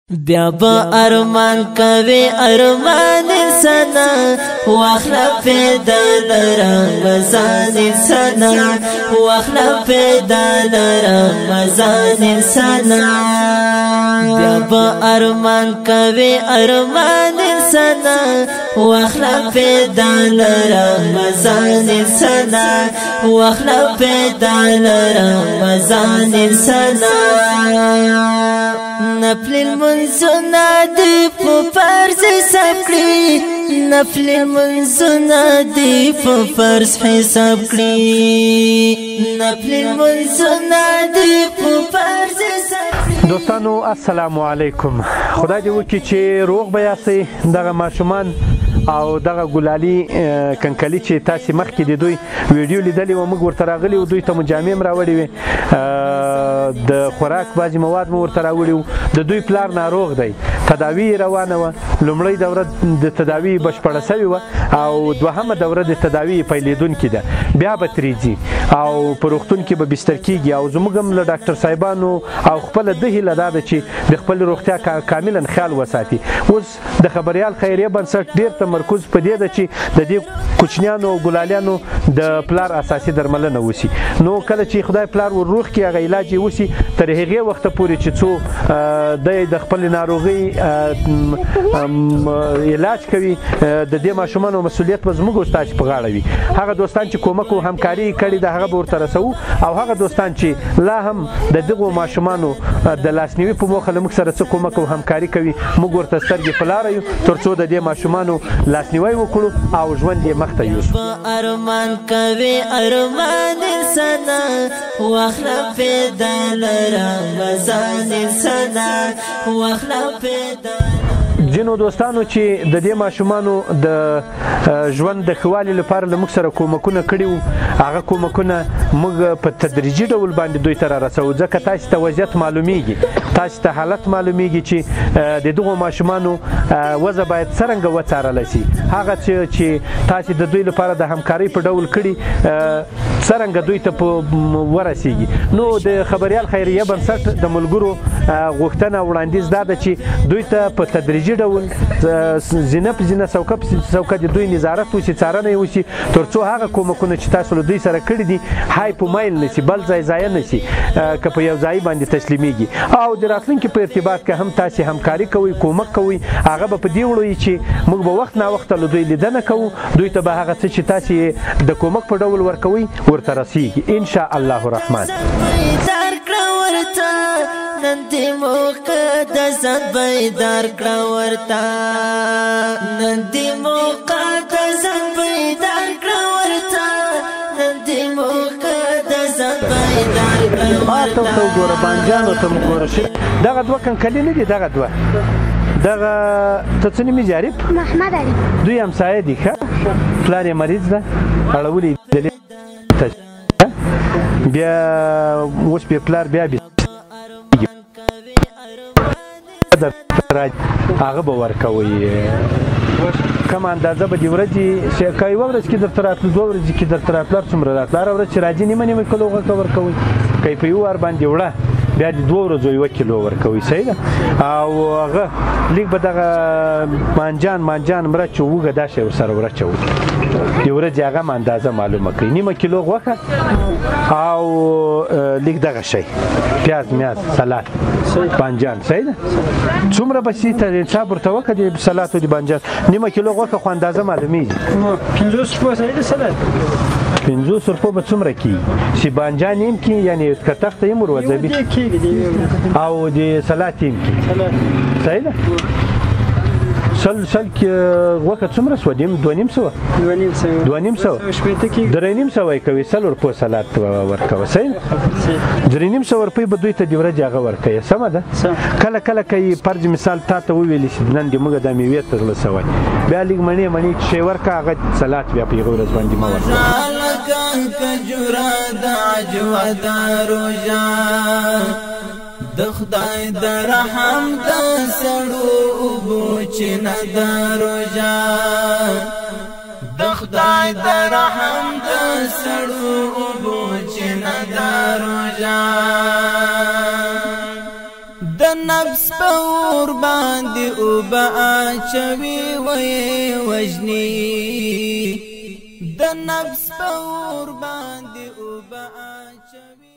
بیا با ارمان کوي ارمان سنا واخلا پیدا رمضان سنا واخلا پیدا رمضان سنا بیا با ارمان کوي ارمان سنا واخلا پیدا رمضان سنا واخلا پیدا رمضان سنا نفل المنزنا دی په فرض حساب کړی نفل المنزنا دی په فرض حساب کړی نفل المنزنا دی په فرض حساب دوستانو السلام علیکم خدای دې وکړي چې روغ به یاستئ دغه ماشومان او دغه ګلالي کنکلي چې تاسې مخکې د دوی ویډیو لیدلې وه موږ ورته راغلي وو دوی ته مو جامې هم راوړې وې د خوراک بعضې مواد مو ورته راوړي وو د دوی پلار ناروغ دی تداوی یې روانه وه لومړۍ دوره د تداوی بشپړه سوې وه او دوهمه دوره د تداوی پیلېدونکې ده بیا به ترې ځي او په روغتون کې به بستر کېږي او زموږ هم له ډاکټر صاحبانو او خپله ده هیله دا ده چې د خپل روغتیا کاملا خیال وساتي اوس د خبریال خیریه بنسټ ډېر تمرکز په دې ده چې د دې کوچنیانو او ګلالیانو د پلار اساسي درملنه وشي نو کله چې خدای پلار ور روغ کړي هغه علاج یې وشي تر هغې وخته پورې چې څو دی د خپل ناروغۍ علاج کوي د دې ماشومانو مسؤلیت به زموږ او ستاسې په غاړه وي هغه دوستان چې کومک او همکاري کړې ده هغه به ورته رسوو او هغه دوستان چې لا هم د دغو ماشومانو د لاسنیوي په موخه له موږ سره څه کومک او همکاري کوي موږ ورته سترګې په لاره یو تر څو د دې ماشومانو لاسنیوی وکړو او ژوند یې مخته یوسو ارمان کوي ارمان سنا واخلا پیدا رمضان سنا واخلا پیدا ځینو دوستانو چې د دې ماشومانو د ژوند د ښه والي لپاره له موږ سره کومکونه کړي وو هغه کومکونه موږ په تدریجي ډول باندې دوی ته رارسوو ځکه تاسې ته وضعیت معلومیږي تاسې ته حالت معلومیږي چې د دغو ماشومانو وضع باید څرنګه وڅارلی شي هغه چې تاسې د دوی لپاره د همکارۍ په ډول کړي څرنګه دوی ته ورسیږي نو د خبریال خیریه بنسټ د ملګرو غوښتنه وړاندیز دا ده چې دوی ته په تدریجي ډول زینه په زینه څوکه په څوکه د دوی نظارت وشي څارنه یې وشي تر څو هغه کومکونه چې تاسو له دوی سره کړي دي های په مایل نه شي بل ځای ضایع نه شي که په یو ځای باندې تسلیمیږي او د راتلونکي په ارتباط کې هم تاسې همکاري کوئ کومک کوئ هغه به په دې وړو چې موږ به وخت ناوخته له دوی لیدنه کوو دوی ته به هغه څه چې تاسې د کومک په ډول ورکوئ ورته رسیږي انشاء الله الرحمن نن دې موقع د ځان بیدار کړه ورته نن دې موقع د ځان بیدار کړه ورته نن دې موقع د ځان بیدار کړه ورته ته وګوره بانجانو ته م ګوره دغه دوه کنکلي نه دي دغه دوه دغه ته څه نوم یې جارب محمد علي دوی همسایه دي ښه پلار یې مریض ده اړولي بیا اوس بیا پلار بیا هغه به ورکوئ کومه اندازه به دې ورځې که یوه ورځ کې درته راتلو دوه ورځې کې درته راتلو هر څومره راتلو هره ورځ چې راځي نیمه نیمه کیلو غوښه ورکوئ که یې په یو وار باندې وړه بیا د دوه ورځو یوه کیلو ورکوئ صحیح ده او هغه لږ به دغه مانجان مرچ وږه دا شی ورسره ورچوئ د ورځې هغه هم اندازه معلومه کړئ نیمه کیلو غوښه او لږ دغه شی پیاز میاز سلات بانجان صحیح ده څومره به سي ته حساب ورته وکړه د سلات او د بانجان نیمه کیلو غوښه خو اندازه معلومیږي 50 روپۍ صحیح ده سلات 50 روپۍ به څومره کېږي چې بانجان هم کېږي یعنې که تخته هم وروځوي او د سلات هم کېږي صحیح ده سل غوښه څومره سوه دوه نیم سوه درې نیم سوه یې کوي 100 روپۍ سلات ورکوه صحیح درې نیم سوه روپۍ به دوی ته د ورځې هغه ورکوي سمه ده کله کله که یې فرض مثال تا ته وویلې چې نن دې موږ دا میوې ته زړه سوی بیا لږ مڼې شی ورکړه هغه سلات بیا په یوه ورځ باندې مه ورکوه د خدای د رحم د سړو اوبو چې نه د روژه د خدای د رحم د سړو اوبو چې نه د روژه د نفس پور باندې او با اچوي وې وجني د نفس پور باندې او با اچوي